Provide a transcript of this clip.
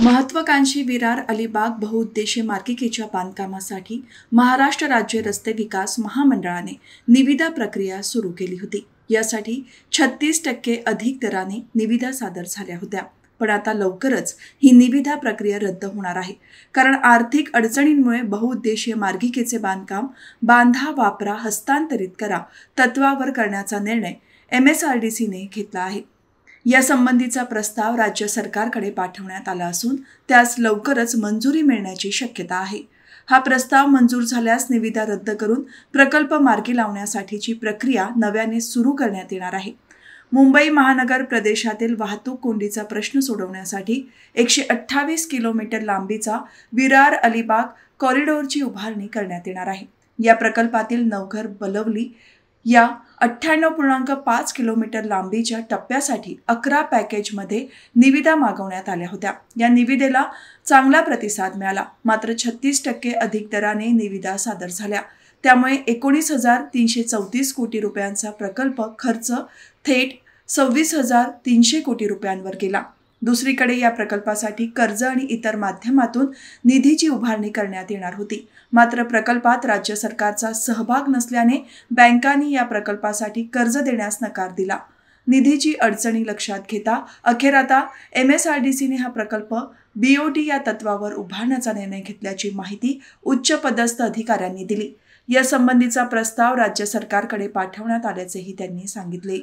महत्वाकांक्षी विरार अलिबाग बहुउद्देशीय मार्गिकेच्या बांधकामासाठी महाराष्ट्र राज्य रस्ते विकास महामंडळाने निविदा प्रक्रिया सुरू केली होती। यासाठी 36% अधिक दराने निविदा सादर झाल्या होत्या। पण आता लवकरच ही निविदा प्रक्रिया रद्द होणार आहे, कारण आर्थिक अडचणींमुळे बहुउद्देशीय मार्गिकेचे बांधकाम बांधा वापरा हस्तांतरित करा तत्वावर करण्याचा निर्णय MSRDCने घेतला आहे। या संबंधीचा प्रस्ताव राज्य सरकारकडे पाठवण्यात आला असून त्यास लवकरच मंजुरी मिळण्याची शक्यता आहे। हा प्रस्ताव मंजूर झाल्यास निविदा रद्द करून प्रकल्प मार्गी लावण्यासाठीची प्रक्रिया नव्याने सुरू करण्यात येणार आहे। मुंबई महानगर प्रदेशातील वाहतूक कोंडीचा प्रश्न सोडवण्यासाठी 128 किलोमीटर लांबीचा विरार अलिबाग कॉरिडॉरची उभारणी करण्यात येणार आहे। या प्रकल्पातील नवघर बलवली या 98.5 किलोमीटर लांबीच्या टप्प्यासाठी 11 पॅकेजमध्ये निविदा मागवण्यात आल्या होत्या। या निविदेला चांगला प्रतिसाद मिळाला, मात्र 36% अधिक दराने निविदा सादर झाल्या। त्यामुळे 19,334 कोटी रुपयांचा प्रकल्प खर्च थेट 26,300 कोटी रुपयांवर गेला। दुसरीकडे या प्रकल्पासाठी कर्ज आणि इतर माध्यमातून निधीची उभारणी करण्यात येणार होती, मात्र प्रकल्पात राज्य सरकारचा सहभाग नसल्याने बँकांनी या प्रकल्पासाठी कर्ज देण्यास नकार दिला। निधीची अडचणी लक्षात घेता अखेर आता MSRDCने हा प्रकल्प BOT या तत्वावर उभारण्याचा निर्णय घेतल्याची माहिती उच्च पदस्थ अधिकाऱ्यांनी दिली। या संबंधीचा प्रस्ताव राज्य सरकारकडे पाठवण्यात आल्याचेही त्यांनी सांगितले।